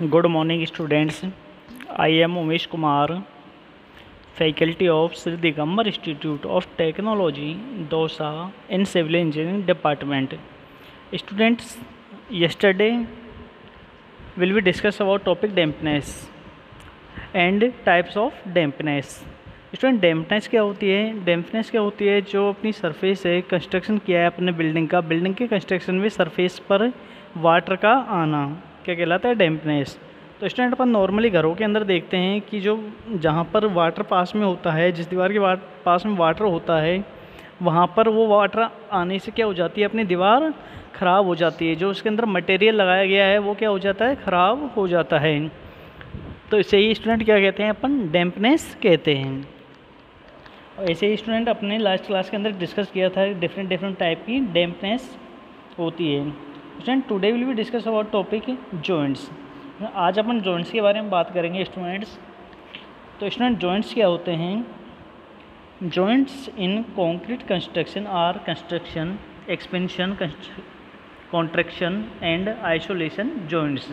Good morning, students. I am Umesh Kumar, faculty of Sri Digambar Institute of Technology, Dosa, in Civil Engineering Department. Students, yesterday will we discuss about topic dampness and types of dampness. Student dampness क्या होती है? Dampness क्या होती है? जो अपनी surface है, construction किया है अपने बिल्डिंग का, बिल्डिंग के कंस्ट्रक्शन में सरफेस पर वाटर का आना क्या कहलाता है? डैम्पनेस। तो स्टूडेंट अपन नॉर्मली घरों के अंदर देखते हैं कि जो जहाँ पर वाटर पास में होता है, जिस दीवार के पास में वाटर होता है, वहाँ पर वो वाटर आने से क्या हो जाती है? अपनी दीवार ख़राब हो जाती है। जो उसके अंदर मटेरियल लगाया गया है वो क्या हो जाता है? ख़राब हो जाता है। तो इसे ही स्टूडेंट क्या कहते हैं? अपन डैम्पनेस कहते हैं। और ऐसे ही स्टूडेंट अपने लास्ट क्लास के अंदर डिस्कस किया था डिफरेंट टाइप की डैम्पनेस होती है। Student today will be discuss about topic joints. आज अपन जॉइंट्स के बारे में बात करेंगे स्टूडेंट्स। तो स्टूडेंट जॉइंट्स क्या होते हैं? Joints in concrete construction are construction, expansion, contraction and isolation joints.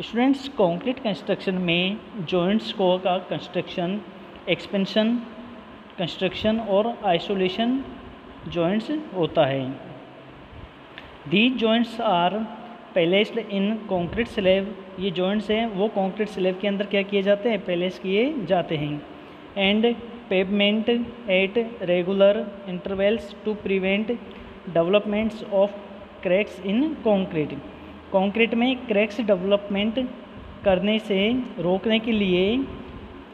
Students concrete construction में जॉइंट्स को का कंस्ट्रक्शन, एक्सपेंशन, कंस्ट्रक्शन और आइसोलेशन जॉइंट्स होता है। These joints are placed in concrete slab. ये जॉइंट्स हैं वो कंक्रीट स्लैब के अंदर क्या किए जाते हैं? प्लेस किए जाते हैं। And pavement at regular intervals to prevent developments of cracks in concrete. Concrete में क्रैक्स डेवलपमेंट करने से रोकने के लिए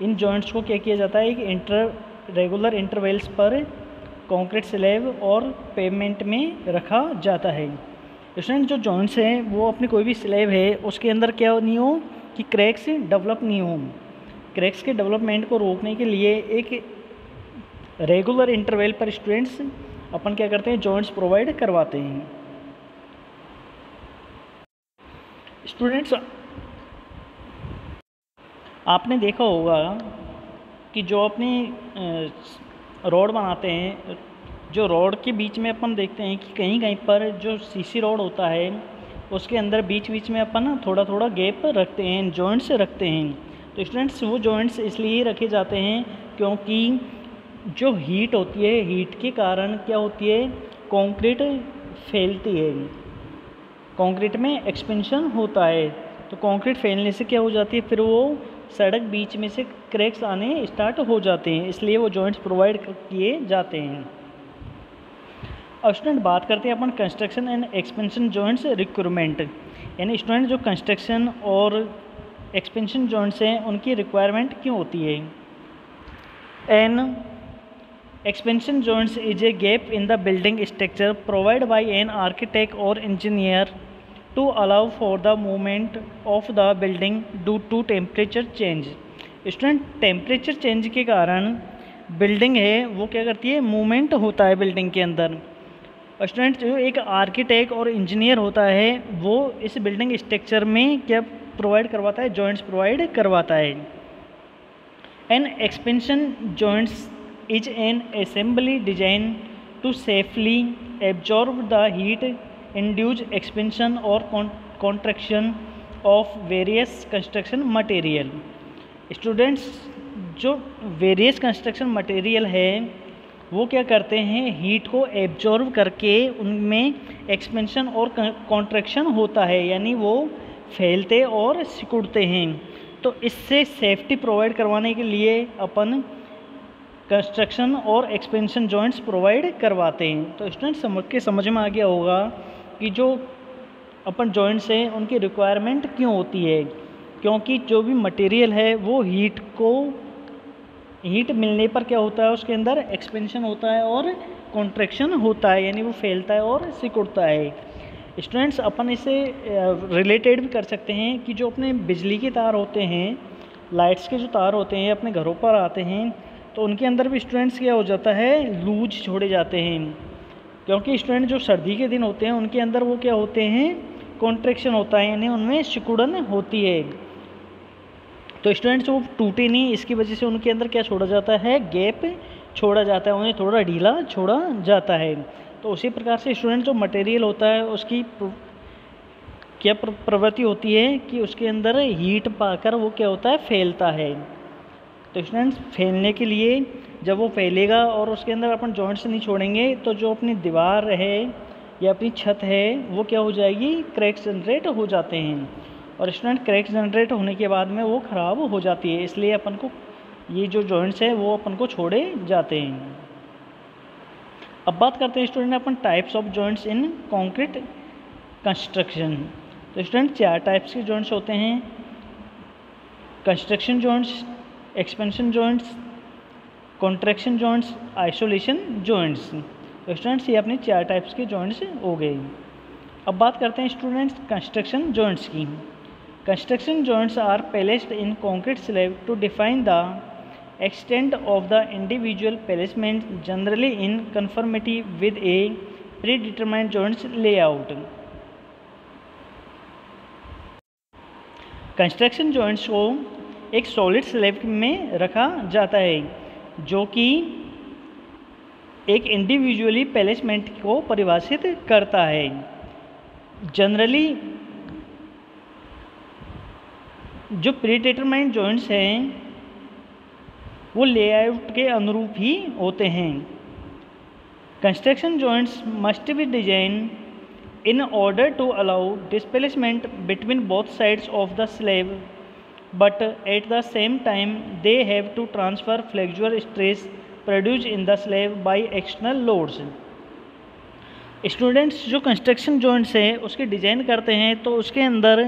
इन जॉइंट्स को क्या किया जाता है? एक रेगुलर इंटरवल्स पर कंक्रीट स्लैब और पेवमेंट में रखा जाता है। स्टूडेंट जो जॉइंट्स हैं वो अपनी कोई भी स्लैब है उसके अंदर क्या नहीं हो कि क्रैक्स डेवलप नहीं हो। क्रैक्स के डेवलपमेंट को रोकने के लिए एक रेगुलर इंटरवल पर स्टूडेंट्स अपन क्या करते हैं? जॉइंट्स प्रोवाइड करवाते हैं। स्टूडेंट्स आपने देखा होगा कि जो अपनी रोड बनाते हैं, जो रोड के बीच में अपन देखते हैं कि कहीं कहीं पर जो सीसी रोड होता है उसके अंदर बीच बीच में अपन थोड़ा थोड़ा गैप रखते हैं, जॉइंट्स रखते हैं। तो स्टूडेंट्स वो जॉइंट्स इसलिए रखे जाते हैं क्योंकि जो हीट होती है, हीट के कारण क्या होती है? कंक्रीट फैलती है, कंक्रीट में एक्सपेंशन होता है। तो कंक्रीट फैलने से क्या हो जाती है? फिर वो सड़क बीच में से क्रैक्स आने स्टार्ट हो जाते हैं, इसलिए वो जॉइंट्स प्रोवाइड किए जाते हैं। अब स्टूडेंट बात करते हैं अपन construction and expansion joints requirement. यानी स्टूडेंट जो कंस्ट्रक्शन और एक्सपेंशन जॉइंट्स हैं उनकी रिक्वायरमेंट क्यों होती है? An expansion joints is a gap in the building structure provide by an architect और engineer to allow for the movement of the building due to temperature change। Student temperature change के कारण building है वो क्या करती है? Movement होता है बिल्डिंग के अंदर। स्टूडेंट जो एक आर्किटेक्ट और इंजीनियर होता है वो इस बिल्डिंग स्ट्रक्चर में क्या प्रोवाइड करवाता है? जॉइंट्स प्रोवाइड करवाता है। An expansion joints is an assembly design to safely absorb the heat, induce expansion और contraction of various construction material. Students जो वेरियस कंस्ट्रक्शन मटेरियल है वो क्या करते हैं? हीट को एब्जॉर्ब करके उनमें एक्सपेंशन और कॉन्ट्रैक्शन होता है, यानी वो फैलते और सिकुड़ते हैं। तो इससे सेफ्टी प्रोवाइड करवाने के लिए अपन कंस्ट्रक्शन और एक्सपेंशन जॉइंट्स प्रोवाइड करवाते हैं। तो स्टूडेंट समझ में आ गया होगा कि जो अपन जॉइंट्स हैं उनकी रिक्वायरमेंट क्यों होती है? क्योंकि जो भी मटेरियल है वो हीट मिलने पर क्या होता है? उसके अंदर एक्सपेंशन होता है और कॉन्ट्रैक्शन होता है, यानी वो फैलता है और सिकुड़ता है। स्टूडेंट्स अपन इसे रिलेटेड भी कर सकते हैं कि जो अपने बिजली के तार होते हैं, लाइट्स के जो तार होते हैं अपने घरों पर आते हैं, तो उनके अंदर भी स्टूडेंट्स क्या हो जाता है? लूज छोड़े जाते हैं। क्योंकि स्टूडेंट जो सर्दी के दिन होते हैं उनके अंदर वो क्या होते हैं? कॉन्ट्रैक्शन होता है, यानी उनमें सिकुड़न होती है। तो स्टूडेंट्स वो टूटे नहीं, इसकी वजह से उनके अंदर क्या छोड़ा जाता है? गैप छोड़ा जाता है, उन्हें थोड़ा ढीला छोड़ा जाता है। तो उसी प्रकार से स्टूडेंट जो मटेरियल होता है उसकी क्या प्रवृत्ति होती है कि उसके अंदर हीट पाकर वो क्या होता है, फैलता है। तो स्टूडेंट्स फैलने के लिए जब वो फैलेगा और उसके अंदर अपन जॉइंट्स नहीं छोड़ेंगे तो जो अपनी दीवार है या अपनी छत है वो क्या हो जाएगी, क्रैक्स जनरेट हो जाते हैं। और स्टूडेंट क्रैक्स जनरेट होने के बाद में वो ख़राब हो जाती है, इसलिए अपन को ये जो जॉइंट्स है वो अपन को छोड़े जाते हैं। अब बात करते हैं student upon types of joints in concrete construction. तो स्टूडेंट 4 टाइप्स के जॉइंट्स होते हैं, construction joints, expansion joints, contraction joints, isolation joints. तो स्टूडेंट्स ये अपने 4 टाइप्स के जॉइंट्स हो गए। अब बात करते हैं स्टूडेंट्स कंस्ट्रक्शन जॉइंट्स की। Construction joints are placed in concrete slab to define the extent of the individual placement, generally in conformity with a predetermined joints layout. Construction joints को एक सॉलिड स्लैब में रखा जाता है जो कि एक इंडिविजुअली प्लेसमेंट को परिभाषित करता है। जनरली जो प्रीडिटरमाइंड जॉइंट्स हैं वो लेआउट के अनुरूप ही होते हैं। Construction joints must be design in order to allow displacement between both sides of the slab, but at the same time they have to transfer flexural stress produce in the slab by external loads. Students जो construction joints है उसके design करते हैं तो उसके अंदर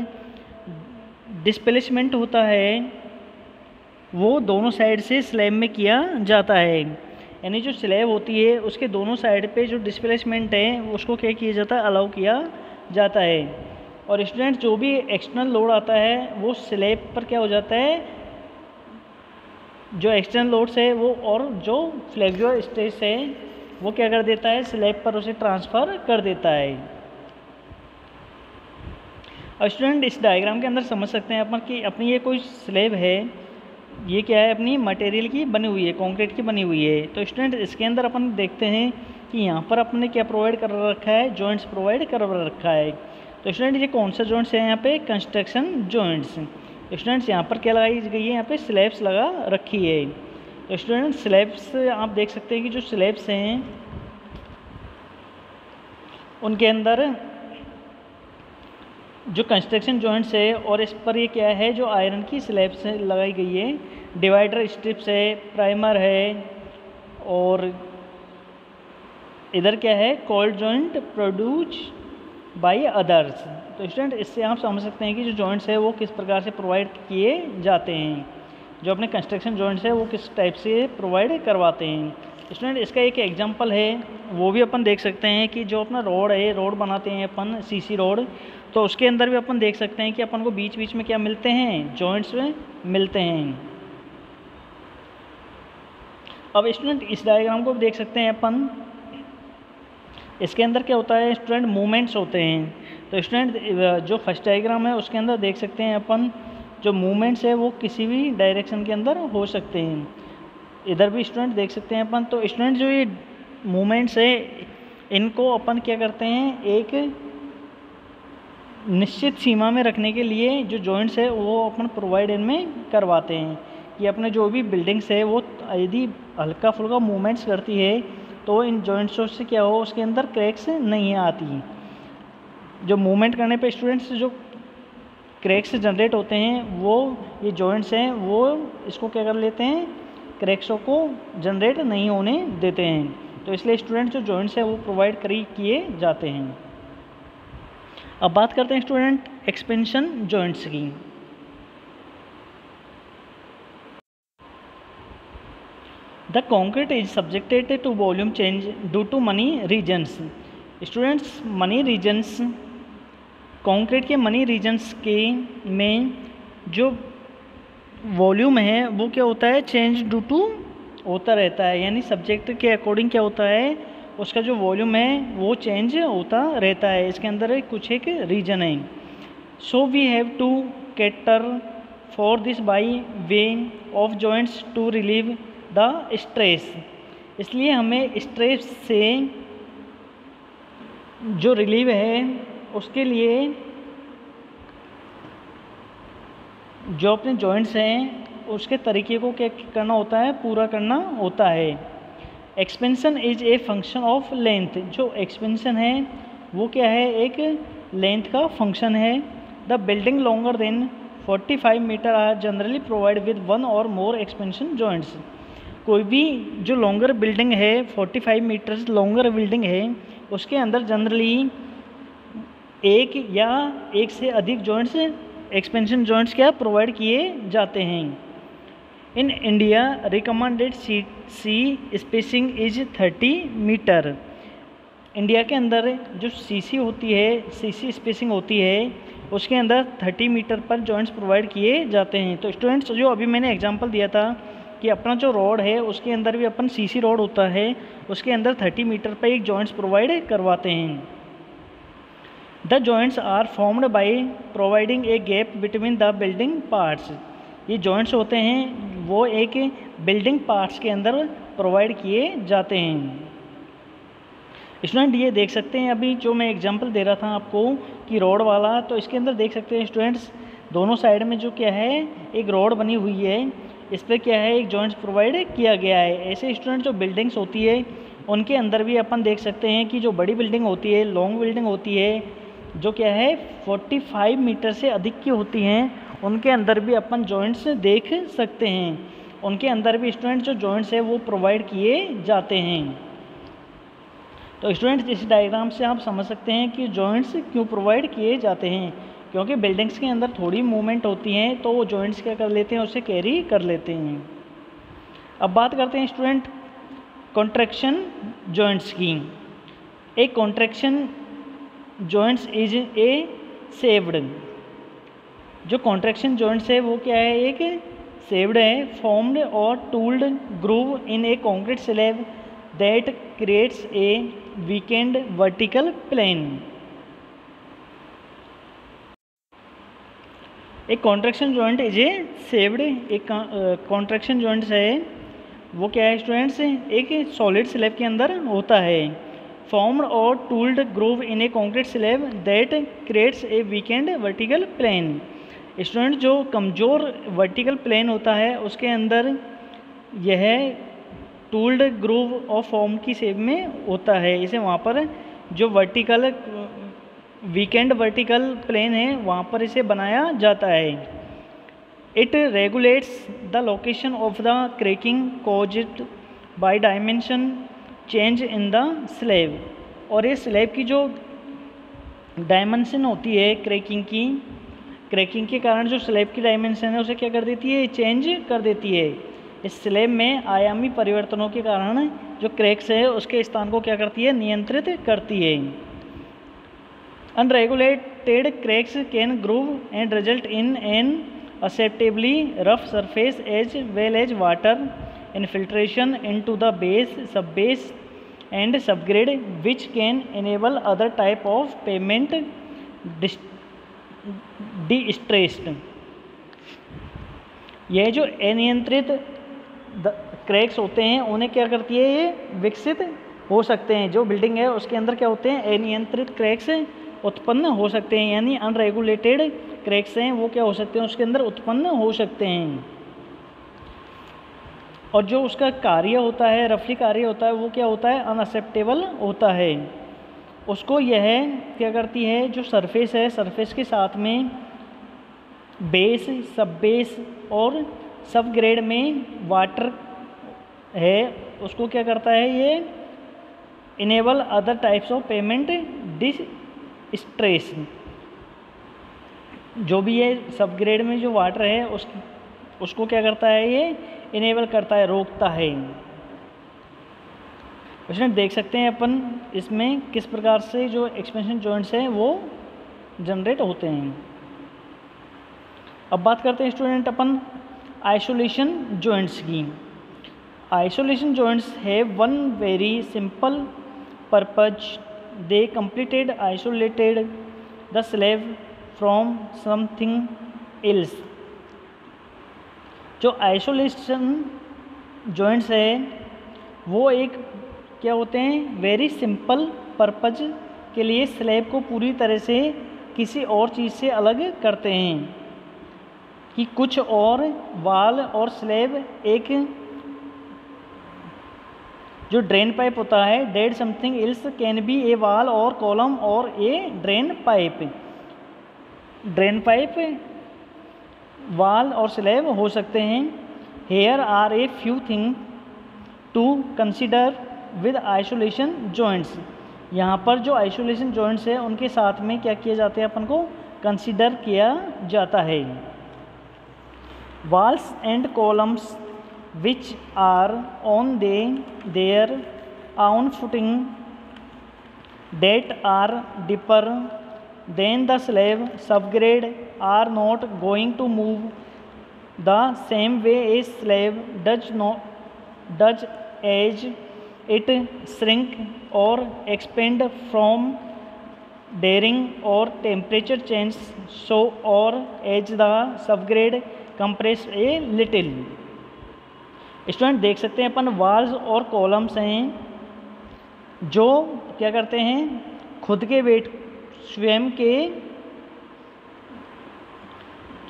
displacement होता है वो दोनों साइड से स्लैब में किया जाता है, यानी जो स्लैब होती है उसके दोनों साइड पे जो डिस्प्लेसमेंट है उसको क्या किया जाता है, अलाउ किया जाता है। और स्टूडेंट जो भी एक्सटर्नल लोड आता है वो स्लैब पर क्या हो जाता है, जो एक्सटर्नल लोड्स है वो और जो फ्लेक्सुअल स्ट्रेस है वो क्या कर देता है, स्लैब पर उसे ट्रांसफ़र कर देता है। और स्टूडेंट इस डायग्राम के अंदर समझ सकते हैं अपन कि अपनी ये कोई स्लैब है, ये क्या है, अपनी मटेरियल की बनी हुई है, कंक्रीट की बनी हुई है। तो स्टूडेंट इसके अंदर अपन देखते हैं कि यहाँ पर अपन ने क्या प्रोवाइड कर रखा है, जॉइंट्स प्रोवाइड कर रखा है। तो स्टूडेंट ये कौन सा जॉइंट्स है, यहाँ पे कंस्ट्रक्शन जॉइंट्स। तो स्टूडेंट्स यहाँ पर क्या लगाई गई है, यहाँ पे स्लैब्स लगा रखी है। तो स्टूडेंट स्लैब्स आप देख सकते हैं कि जो स्लैब्स हैं उनके अंदर जो कंस्ट्रक्शन जॉइंट्स है और इस पर ये क्या है, जो आयरन की स्लैब्स लगाई गई है, डिवाइडर स्ट्रिप्स है, प्राइमर है, और इधर क्या है, cold joint produce by others. तो स्टूडेंट इससे आप समझ सकते हैं कि जो जॉइंट्स है वो किस प्रकार से प्रोवाइड किए जाते हैं, जो अपने कंस्ट्रक्शन जॉइंट्स है वो किस टाइप से प्रोवाइड करवाते हैं। स्टूडेंट इसका एक एग्जांपल है वो भी अपन देख सकते हैं कि जो अपना रोड है, रोड बनाते हैं अपन सीसी रोड, तो उसके अंदर भी अपन देख सकते हैं कि अपन को बीच बीच में क्या मिलते हैं, जॉइंट्स में मिलते हैं। अब स्टूडेंट इस डायग्राम को भी देख सकते हैं अपन, इसके अंदर क्या होता है स्टूडेंट, मूवमेंट्स होते हैं। तो स्टूडेंट जो फर्स्ट डायग्राम है उसके अंदर देख सकते हैं अपन जो मूवमेंट्स है वो किसी भी डायरेक्शन के अंदर हो सकते हैं। इधर भी स्टूडेंट देख सकते हैं अपन। तो स्टूडेंट जो ये मूवमेंट्स है इनको अपन क्या करते हैं, एक निश्चित सीमा में रखने के लिए जो जॉइंट्स है वो अपन प्रोवाइड इनमें करवाते हैं कि अपने जो भी बिल्डिंग्स है वो यदि हल्का फुल्का मूवमेंट्स करती है तो इन जॉइंट्सों से क्या हो, उसके अंदर क्रैक्स नहीं आती। जो मूवमेंट करने पे स्टूडेंट्स जो क्रैक्स जनरेट होते हैं वो ये जॉइंट्स हैं वो इसको क्या कर लेते हैं, क्रैक्सों को जनरेट नहीं होने देते हैं। तो इसलिए स्टूडेंट जो जॉइंट्स है वो प्रोवाइड किए जाते हैं। अब बात करते हैं स्टूडेंट एक्सपेंशन जॉइंट्स की। The concrete is subjected to volume change due to many reasons. Students many reasons, concrete के मनी रीजन्स के में जो वॉल्यूम है वो क्या होता है, चेंज ड्यू टू होता रहता है, यानी सब्जेक्ट के अकॉर्डिंग क्या होता है, उसका जो वॉल्यूम है वो चेंज होता रहता है। इसके अंदर कुछ एक रीजन है। So we have to cater for this by way of joints to relieve the stress. इसलिए हमें स्ट्रेस से जो रिलीव है उसके लिए जो अपने जॉइंट्स हैं उसके तरीके को क्या करना होता है, पूरा करना होता है। Expansion is a function of length, जो एक्सपेंशन है वो क्या है, एक लेंथ का फंक्शन है। The building longer than 45 metre are generally provide with one or more expansion joints. कोई भी जो लॉन्गर बिल्डिंग है, 45 मीटर्स लॉन्गर बिल्डिंग है, उसके अंदर जनरली एक या एक से अधिक जॉइंट्स, एक्सपेंशन जॉइंट्स क्या प्रोवाइड किए जाते हैं। In India recommended C spacing is 30 metre. India के अंदर जो सीसी होती है, सीसी स्पेसिंग होती है, उसके अंदर 30 मीटर पर जॉइंट्स प्रोवाइड किए जाते हैं। तो स्टूडेंट्स, जो अभी मैंने एग्जांपल दिया था कि अपना जो रोड है उसके अंदर भी अपन सीसी रोड होता है, उसके अंदर 30 मीटर पर एक जॉइंट्स प्रोवाइड करवाते हैं। The joints are formed by providing a gap between the building parts. ये जॉइंट्स होते हैं वो एक बिल्डिंग पार्ट्स के अंदर प्रोवाइड किए जाते हैं। स्टूडेंट ये देख सकते हैं अभी जो मैं एग्जांपल दे रहा था आपको कि रोड वाला, तो इसके अंदर देख सकते हैं स्टूडेंट्स दोनों साइड में जो क्या है एक रोड बनी हुई है, इस पर क्या है एक जॉइंट्स प्रोवाइड किया गया है। ऐसे स्टूडेंट जो बिल्डिंग्स होती है उनके अंदर भी अपन देख सकते हैं कि जो बड़ी बिल्डिंग होती है, लॉन्ग बिल्डिंग होती है, जो क्या है 45 मीटर से अधिक की होती हैं, उनके अंदर भी अपन जॉइंट्स देख सकते हैं। उनके अंदर भी स्टूडेंट जो जॉइंट्स है वो प्रोवाइड किए जाते हैं। तो स्टूडेंट्स इस डायग्राम से आप समझ सकते हैं कि जॉइंट्स क्यों प्रोवाइड किए जाते हैं, क्योंकि बिल्डिंग्स के अंदर थोड़ी मूवमेंट होती हैं तो वो जॉइंट्स क्या कर लेते हैं, उसे कैरी कर लेते हैं। अब बात करते हैं स्टूडेंट कॉन्ट्रैक्शन जॉइंट्स की। एक contraction joints is a sawed, जो कॉन्ट्रैक्शन जॉइंट्स है वो क्या है, एक सेव्ड है, फॉर्म्ड और tooled groove in a concrete slab that creates a weakened vertical plane. एक contraction joint is a sawed, एक कॉन्ट्रैक्शन जॉइंट्स है वो क्या है स्टूडेंट्स, एक सॉलिड स्लैब के अंदर होता है, फॉर्म्ड और tooled groove in a concrete slab that creates a weakened vertical plane. Student जो कमज़ोर वर्टिकल प्लेन होता है उसके अंदर यह टूल्ड ग्रूव और फॉर्म की शेप में होता है, इसे वहाँ पर जो वर्टिकल वीकेंड वर्टिकल प्लेन है वहाँ पर इसे बनाया जाता है। It regulates the location of the cracking caused by dimension change in the slab. और ये स्लैब की जो डायमेंशन होती है क्रैकिंग के कारण जो स्लैब की डायमेंशन है उसे क्या कर देती है, चेंज कर देती है। इस स्लैब में आयामी परिवर्तनों के कारण जो क्रैक्स है उसके स्थान को क्या करती है, नियंत्रित करती है। Unregulated cracks can groove and result in an acceptably rough surface as well as water infiltration into the base, subbase and subgrade, which can enable other type of pavement de-stressed। यह जो अनियंत्रित क्रैक्स होते हैं उन्हें क्या करती है, ये विकसित हो सकते हैं। जो बिल्डिंग है उसके अंदर क्या होते हैं, अनियंत्रित क्रैक्स उत्पन्न हो सकते हैं, यानी अनरेगुलेटेड क्रैक्स हैं वो क्या हो सकते हैं, उसके अंदर उत्पन्न हो सकते हैं। और जो उसका कार्य होता है, रफली कार्य होता है, वो क्या होता है, अनएक्सेप्टेबल होता है। उसको यह क्या करती है, जो सरफेस है सरफेस के साथ में बेस, सब बेस और सब ग्रेड में वाटर है, उसको क्या करता है, ये enable other types of payment distress. जो भी ये सब ग्रेड में जो वाटर है उसको क्या करता है, ये इनेबल करता है, रोकता है। इसमें देख सकते हैं अपन इसमें किस प्रकार से जो एक्सपेंशन जॉइंट्स हैं वो जनरेट होते हैं। अब बात करते हैं स्टूडेंट अपन आइसोलेशन जॉइंट्स की। Isolation joints have one very simple purpose, they completed isolated the slab from something else. जो आइसोलेशन जॉइंट्स है वो एक क्या होते हैं, वेरी सिंपल पर्पज के लिए स्लैब को पूरी तरह से किसी और चीज़ से अलग करते हैं। कि कुछ और वाल और स्लैब, एक जो ड्रेन पाइप होता है, that something else can be a wall और कॉलम और a drain pipe. Drain pipe, wall और स्लैब हो सकते हैं। Here are a few thing to consider with isolation joints. यहाँ पर जो आइसोलेशन जॉइंट्स है उनके साथ में क्या किया जाता है, अपन को कंसिडर किया जाता है। walls and columns which are on their own footing that are deeper than the slab subgrade are not going to move the same way a slab does as it shrink or expand from daring or temperature change, so or as the subgrade compress a little। Student देख सकते हैं अपन Waals और columns हैं जो क्या करते हैं, खुद के वेट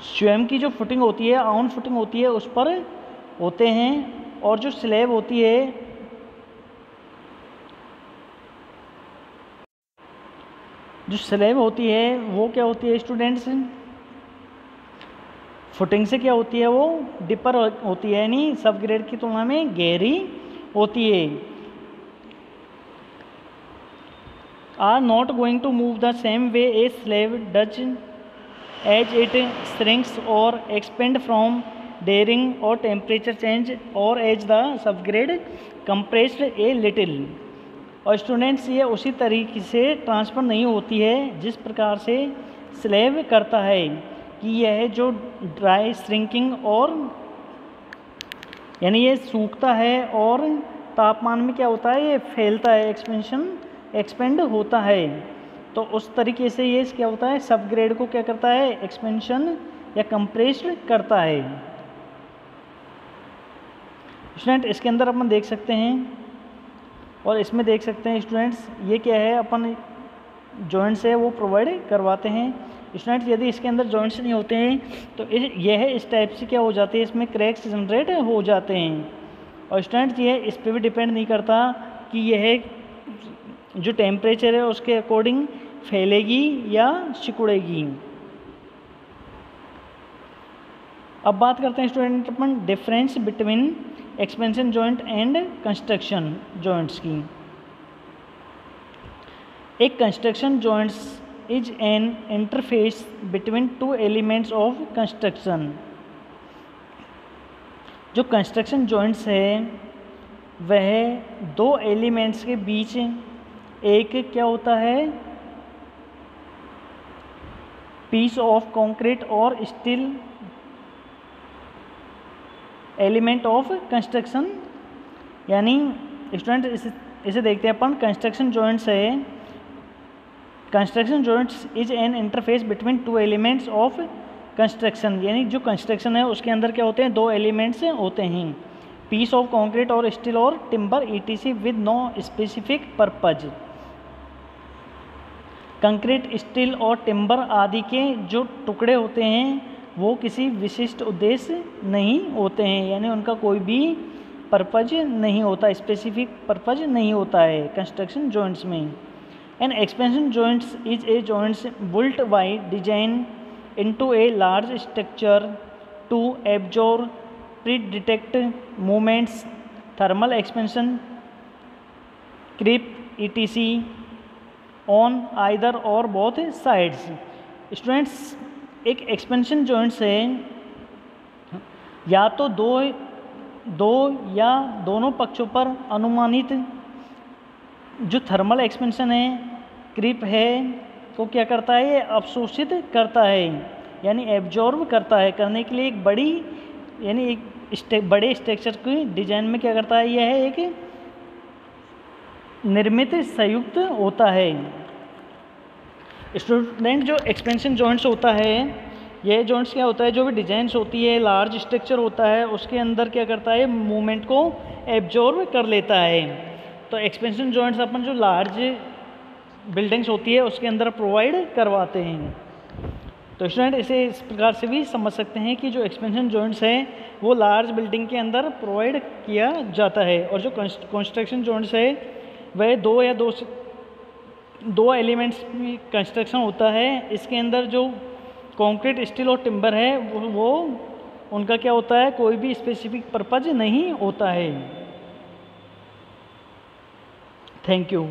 स्वयं की जो फुटिंग होती है, आउन फुटिंग होती है, उस पर होते हैं। और जो स्लैब होती है, वो क्या होती है स्टूडेंट्स, फुटिंग से क्या होती है, वो डिपर होती है, यानी सब ग्रेड की तुलना में गहरी होती है। Are not going to move the same way a slab does as it shrinks और एक्सपेंड फ्रॉम डेयरिंग और टेम्परेचर चेंज और as the subgrade compressed a little. और स्टूडेंट्स ये उसी तरीके से ट्रांसफ़र नहीं होती है जिस प्रकार से स्लेब करता है, कि यह जो ड्राई श्रिंकिंग और यानी ये सूखता है और तापमान में क्या होता है, ये फैलता है, एक्सपेंड होता है। तो उस तरीके से ये क्या होता है, सब ग्रेड को क्या करता है, एक्सपेंशन या कंप्रेस्ड करता है। स्टूडेंट इसके अंदर अपन देख सकते हैं और इसमें देख सकते हैं स्टूडेंट्स, ये क्या है, अपन जॉइंट्स है वो प्रोवाइड करवाते हैं। स्टूडेंट्स यदि इसके अंदर जॉइंट्स नहीं होते हैं तो यह इस टाइप से क्या हो जाती है, इसमें क्रैक्स जनरेट हो जाते हैं। और स्टूडेंट्स ये इस पर भी डिपेंड नहीं करता कि यह जो टेम्परेचर है उसके अकॉर्डिंग फैलेगी या सिकुड़ेगी। अब बात करते हैं student upon difference between expansion joint and construction joints की। एक construction joints is an interface between two elements of construction। जो कंस्ट्रक्शन जॉइंट्स है वह दो एलिमेंट्स के बीच एक क्या होता है, पीस ऑफ कंक्रीट और स्टील एलिमेंट ऑफ कंस्ट्रक्शन। यानी स्टूडेंट इसे देखते हैं अपन, कंस्ट्रक्शन जॉइंट्स है, construction joints is N interface between two elements of construction. यानी जो कंस्ट्रक्शन है उसके अंदर क्या होते हैं, दो एलिमेंट्स होते हैं, पीस ऑफ कंक्रीट और स्टील और timber etc with no specific purpose. Concrete, steel और टिम्बर आदि के जो टुकड़े होते हैं वो किसी विशिष्ट उद्देश्य नहीं होते हैं, यानी उनका कोई भी पर्पज नहीं होता, स्पेसिफिक पर्पज नहीं होता है कंस्ट्रक्शन जॉइंट्स में। An expansion joints is a joints built by design into a large structure to absorb, pre-detect movements, thermal expansion, creep, etc. on either or both sides। Students एक expansion joints है या तो दो या दोनों पक्षों पर अनुमानित जो थर्मल एक्सपेंशन है, क्रीप है, तो क्या करता है, ये अवशोषित करता है, यानी एब्जॉर्ब करता है। करने के लिए एक बड़ी यानी एक बड़े स्ट्रक्चर की डिजाइन में क्या करता है, यह एक निर्मित संयुक्त होता है। स्टूडेंट जो एक्सपेंशन जॉइंट्स होता है, यह जॉइंट्स क्या होता है, जो भी डिजाइंस होती है, लार्ज स्ट्रक्चर होता है, उसके अंदर क्या करता है, मूवमेंट को एब्जॉर्ब कर लेता है। तो एक्सपेंशन जॉइंट्स अपन जो लार्ज बिल्डिंग्स होती है उसके अंदर प्रोवाइड करवाते हैं। तो स्टूडेंट इसे इस प्रकार से भी समझ सकते हैं कि जो एक्सपेंशन जॉइंट्स हैं वो लार्ज बिल्डिंग के अंदर प्रोवाइड किया जाता है, और जो कंस्ट्रक्शन जॉइंट्स है वह दो एलिमेंट्स में कंस्ट्रक्शन होता है। इसके अंदर जो कंक्रीट, स्टील और टिम्बर है वो उनका क्या होता है, कोई भी स्पेसिफिक पर्पज नहीं होता है। Thank you.